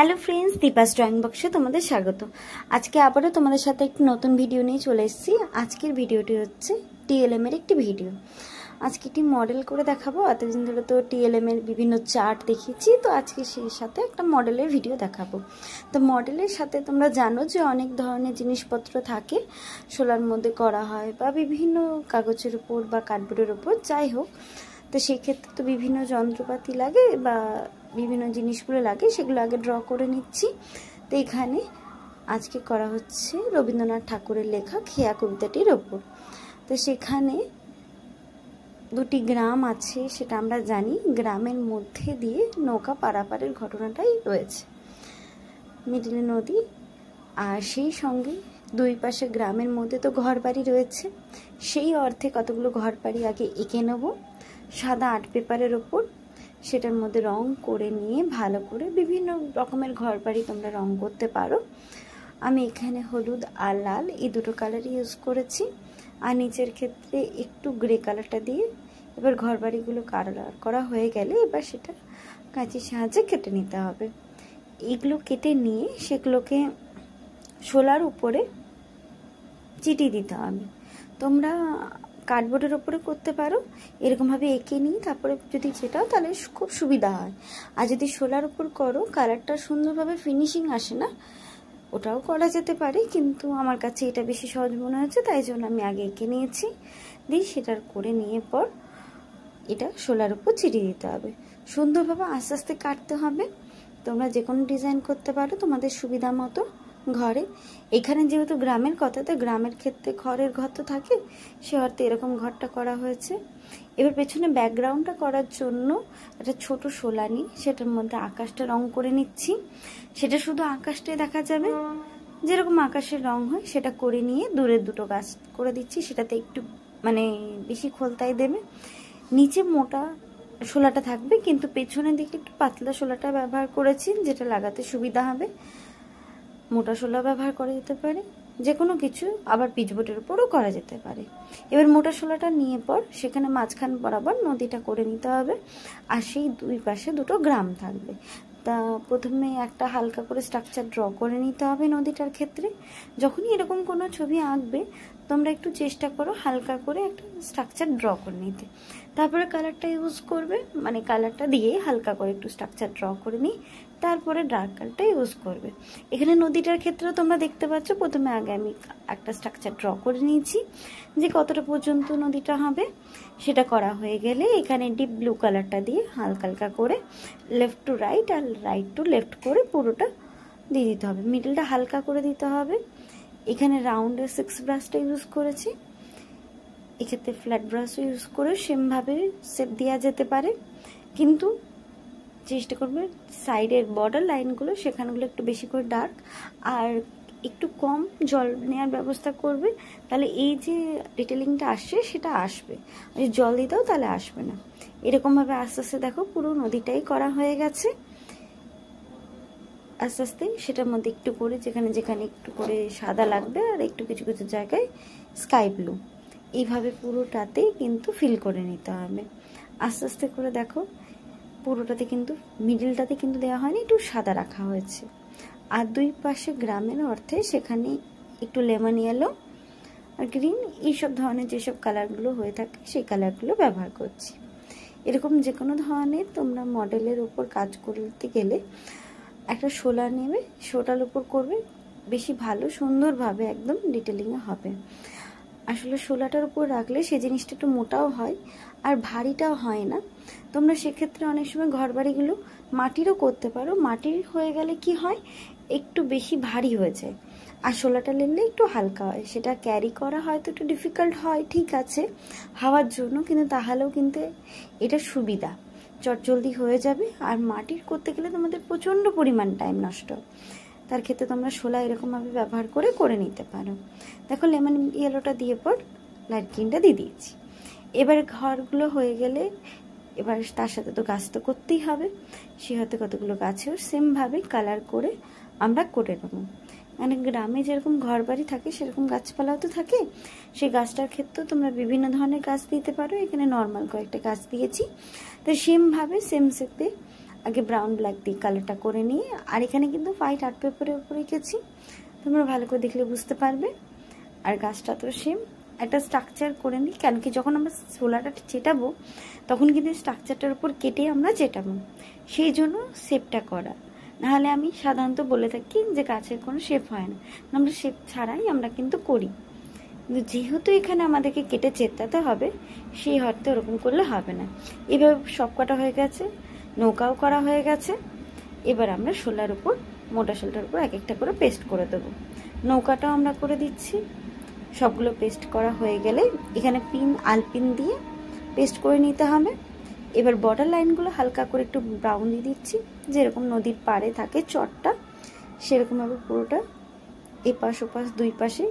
Hello friends, Deepa's drawing বক্সে তোমাদের স্বাগত। আজকে আবারও তোমাদের সাথে একটি নতুন ভিডিও নিয়ে চলে এসেছি। আজকের ভিডিওটি হচ্ছে টিএলএম এর একটি ভিডিও। আজকে একটি মডেল করে দেখাবো। এতদিন ধরে তো টিএলএম এর বিভিন্ন চার্ট দেখিয়েছি, তো আজকে সেই সাথে একটা মডেলের ভিডিও দেখাবো। তো মডেলের সাথে তোমরা জানো যে অনেক ধরনের জিনিসপত্র থাকে, শোলার মধ্যে করা হয় বা বিভিন্ন কাগজের উপর বা কার্ডবোর্ডের উপর, যাই হোক। তো সেক্ষেত্রে তো বিভিন্ন যন্ত্রপাতি লাগে বা বিভিন্ন জিনিসগুলো লাগে, সেগুলো আগে ড্র করে নিচ্ছি। তো এখানে আজকে করা হচ্ছে রবীন্দ্রনাথ ঠাকুরের লেখা খেয়া কবিতাটির ওপর। তো সেখানে দুটি গ্রাম আছে, সেটা আমরা জানি। গ্রামের মধ্যে দিয়ে নৌকা পারাপারের ঘটনাটাই রয়েছে, মিডিলে নদী, আর সেই সঙ্গে দুই পাশে গ্রামের মধ্যে তো ঘর বাড়ি রয়েছে। সেই অর্থে কতগুলো ঘর বাড়ি আগে এঁকে নেব সাদা আর্ট পেপারের ওপর। সেটার মধ্যে রং করে নিয়ে ভালো করে বিভিন্ন রকমের ঘর বাড়ি তোমরা রং করতে পারো। আমি এখানে হলুদ আর লাল এই দুটো কালারই ইউজ করেছি, আর নিচের ক্ষেত্রে একটু গ্রে কালারটা দিয়ে এবার ঘর বাড়িগুলো কালার করা হয়ে গেলে এবার সেটা কাঁচির সাহায্যে কেটে নিতে হবে। এগুলো কেটে নিয়ে সেগুলোকে শোলার উপরে চিটিয়ে দিতে হবে। তোমরা কার্ডবোর্ডের ওপরে করতে পারো, এরকমভাবে এঁকে নিই, তারপরে যদি যেটাও তাহলে খুব সুবিধা হয়। আর যদি শোলার উপর করো কালারটা সুন্দরভাবে ফিনিশিং আসে না, ওটাও করা যেতে পারে, কিন্তু আমার কাছে এটা বেশি সহজ মনে হচ্ছে, তাই জন্য আমি আগে এঁকে নিয়েছি। দিয়ে সেটার করে নিয়ে পর এটা শোলার উপর চিটিয়ে দিতে হবে। সুন্দরভাবে আস্তে আস্তে কাটতে হবে। তোমরা যে কোনো ডিজাইন করতে পারো তোমাদের সুবিধা মতো ঘরে। এখানে যেহেতু গ্রামের কথা, তো গ্রামের ক্ষেত্রে খড়ের ঘর তো থাকে, সে অর্থে এরকম ঘরটা করা হয়েছে। এবার পেছনে ব্যাকগ্রাউন্ডটা করার জন্য একটা ছোট শোলা নিই, সেটার মধ্যে আকাশটা রং করে নিচ্ছি। সেটা শুধু আকাশটাই দেখা যাবে, যেরকম আকাশের রং হয় সেটা করে নিয়ে দূরের দুটো গাছ করে দিচ্ছি। সেটাতে একটু বেশি খোলতাই দেবে। নিচে মোটা শোলাটা থাকবে, কিন্তু পেছনের দিকে একটু পাতলা শোলাটা ব্যবহার করেছি, যেটা লাগাতে সুবিধা হবে। মোটা শোলা ব্যবহার করা যেতে পারে, যে কোনো কিছু আবার পিচবোর্ডের উপরও করা যেতে পারে। এবার মোটা শোলাটা নিয়ে পর সেখানে মাঝখান বরাবর নদীটা করে নিতে হবে, আর সেই দুই পাশে দুটো গ্রাম থাকবে। তা প্রথমে একটা হালকা করে স্ট্রাকচার ড্র করে নিতে হবে নদীটার ক্ষেত্রে। যখনই এরকম কোনো ছবি আঁকবে তোমরা একটু চেষ্টা করো হালকা করে একটা স্ট্রাকচার ড্র করে নিতে। তারপরে কালারটা ইউজ করবে, কালারটা দিয়ে হালকা করে একটু স্ট্রাকচার ড্র করে নিই, তারপরে ডার্ক কালারটা ইউজ করবে। এখানে নদীটার ক্ষেত্রেও তোমরা দেখতে পাচ্ছ, প্রথমে আগে আমি একটা স্ট্রাকচার ড্র করে নিয়েছি যে কতটা পর্যন্ত নদীটা হবে। সেটা করা হয়ে গেলে এখানে ডিপ ব্লু কালারটা দিয়ে হালকা হালকা করে লেফট টু রাইট আর রাইট টু লেফট করে পুরোটা দিয়ে দিতে হবে। মিডলটা হালকা করে দিতে হবে। এখানে রাউন্ডের 6 ব্রাশটা ইউজ করেছি, এক্ষেত্রে ফ্ল্যাট ব্রাশও ইউজ করে সেমভাবে শেপ দেওয়া যেতে পারে, কিন্তু চেষ্টা করবে সাইডের বর্ডার লাইনগুলো সেখানগুলো একটু বেশি করে ডার্ক আর একটু কম জল নেওয়ার ব্যবস্থা করবে, তাহলে এই যে ডিটেলিংটা আসছে সেটা আসবে। যদি জল দিতেও তাহলে আসবে না। এরকমভাবে আস্তে আস্তে দেখো পুরো নদীটাই করা হয়ে গেছে। আস্তে আস্তে সেটার মধ্যে একটু করে যেখানে যেখানে একটু করে সাদা লাগবে আর একটু কিছু কিছু জায়গায় স্কাই ব্লু, এইভাবে পুরোটাতে কিন্তু ফিল করে নিতে হবে। আস্তে আস্তে করে দেখো পুরোটাতে কিন্তু মিডলটাতে কিন্তু দেওয়া হয়নি, একটু সাদা রাখা হয়েছে। আর দুই পাশে গ্রামের অর্থে সেখানে একটু লেমন ইয়েলো আর গ্রিন এইসব ধরনের যেসব কালারগুলো হয়ে থাকে সেই কালারগুলো ব্যবহার করছি। এরকম যে কোনো ধরনের তোমরা মডেলের উপর কাজ করতে গেলে একটা শোলা নেবে, শোলার উপর করবে, বেশি ভালো সুন্দরভাবে একদম ডিটেলিংয়ে হবে। আসলে শোলাটার উপর রাখলে সে জিনিসটা একটু মোটাও হয় আর ভারীটাও হয় না। তোমরা সেক্ষেত্রে অনেক সময় ঘর বাড়িগুলো মাটিরও করতে পারো। মাটির হয়ে গেলে কি হয়, একটু বেশি ভারী হয়ে যায়, আর শোলাটা নিলে একটু হালকা হয়। সেটা ক্যারি করা হয়তো একটু ডিফিকাল্ট হয়, ঠিক আছে, হাওয়ার জন্য, কিন্তু তাহলেও কিন্তু এটা সুবিধা, চটজলদি হয়ে যাবে। আর মাটির করতে গেলে তোমাদের প্রচণ্ড পরিমাণ টাইম নষ্ট, তার ক্ষেত্রে তোমরা শোলা এরকমভাবে ব্যবহার করে নিতে পারো। দেখো লেমন ইয়েলোটা দিয়ে পর লাইট গ্রিনটা দিয়ে দিয়েছি। এবার ঘরগুলো হয়ে গেলে এবার তার সাথে তো গাছ তো করতেই হবে, সে হয়তো কতগুলো গাছেও সেমভাবে কালার করে আমরা করে নেবো। গ্রামে যেরকম ঘর বাড়ি থাকে সেরকম গাছপালাও তো থাকে, সেই গাছটার ক্ষেত্রেও তোমরা বিভিন্ন ধরনের গাছ দিতে পারো। এখানে নর্মাল কয়েকটা গাছ দিয়েছি, তো সেমভাবে সেম শেপে আগে ব্রাউন ব্ল্যাক দিয়ে কালারটা করে নিয়ে, আর এখানে কিন্তু হোয়াইট আর্ট পেপারের উপরে এঁকেছি, তোমরা ভালো করে দেখলে বুঝতে পারবে। আর গাছটা তো সেম একটা স্ট্রাকচার করে নিই, কেন কি যখন আমরা ছোলাটা চেটাবো তখন কিন্তু স্ট্রাকচারটার উপর কেটে আমরা চেটাবো, সেই জন্য শেপটা করা। নাহলে আমি সাধারণত বলে থাকি যে গাছের কোনো শেপ হয় না, আমরা শেপ ছাড়াই আমরা কিন্তু করি, কিন্তু যেহেতু এখানে আমাদেরকে কেটে চেতাতে হবে সেই অর্থে ওরকম করলে হবে না। এভাবে সব কটা হয়ে গেছে, নৌকাও করা হয়ে গেছে। এবার আমরা শোলার উপর, মোটা শোলার উপর এক একটা করে পেস্ট করে দেবো। নৌকাটাও আমরা করে দিচ্ছি। সবগুলো পেস্ট করা হয়ে গেলে এখানে পিন আলপিন দিয়ে পেস্ট করে নিতে হবে। এবার বর্ডার লাইনগুলো হালকা করে একটু ব্রাউন দিয়ে দিচ্ছি, যেরকম নদীর পাড়ে থাকে চটটা সেরকমভাবে পুরোটা এপাশ ওপাশ দুই পাশে,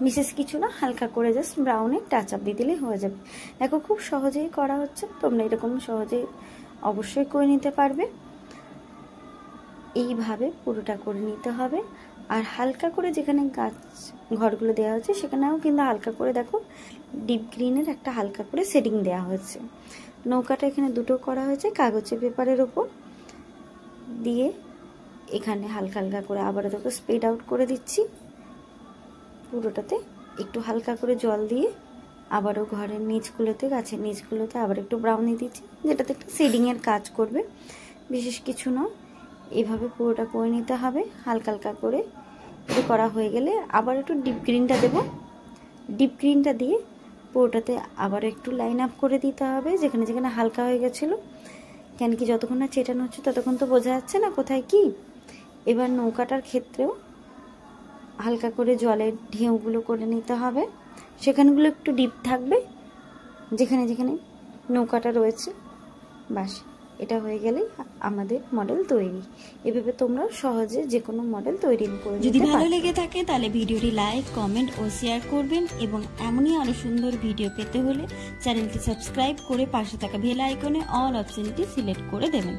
বিশেষ কিছু না, হালকা করে জাস্ট ব্রাউনে টাচ আপ দিয়ে দিলেই হয়ে যাবে। দেখো খুব সহজেই করা হচ্ছে, তোমরা এরকম সহজেই অবশ্যই করে নিতে পারবে। এইভাবে পুরোটা করে নিতে হবে। আর হালকা করে যেখানে গাছ ঘরগুলো দেওয়া হচ্ছে সেখানেও কিন্তু হালকা করে দেখো ডিপ গ্রিনের একটা হালকা করে শেডিং দেওয়া হয়েছে। নৌকাটা এখানে দুটো করা হয়েছে কাগজের পেপারের ওপর দিয়ে, এখানে হালকা হালকা করে আবারও দেখো স্প্রেড আউট করে দিচ্ছি পুরোটাতে, একটু হালকা করে জল দিয়ে আবারও ঘরের নিচগুলোতে, গাছের নিচগুলোতে আবার একটু ব্রাউন দিয়ে দিচ্ছি, যেটাতে একটু শেডিংয়ের কাজ করবে, বিশেষ কিছু না। এইভাবে পুরোটা করে নিতে হবে হালকা হালকা করে। একটু করা হয়ে গেলে আবার একটু ডিপ গ্রিনটা দেব, ডিপ গ্রিনটা দিয়ে পুরোটাতে আবার একটু লাইন আপ করে দিতে হবে যেখানে যেখানে হালকা হয়ে গেছিলো, কেন কি যতক্ষণ না চেটানো হচ্ছে ততক্ষণ তো বোঝা যাচ্ছে না কোথায় কি। এবার নৌকাটার ক্ষেত্রেও হালকা করে জলের ঢেউগুলো করে নিতে হবে, সেখানগুলো একটু ডিপ থাকবে যেখানে যেখানে নৌকাটা রয়েছে। বাস, এটা হয়ে গেলেই আমাদের মডেল তৈরি। এভাবে তোমরা সহজে যে কোনো মডেল তৈরি করে নিতে পারো। যদি ভালো লেগে থাকে তাহলে ভিডিওটি লাইক, কমেন্ট ও শেয়ার করবেন, এবং এমনই আরো সুন্দর ভিডিও পেতে হলে চ্যানেলটি সাবস্ক্রাইব করে পাশে থাকা বেল আইকনে অল অপশনটি সিলেক্ট করে দেবেন।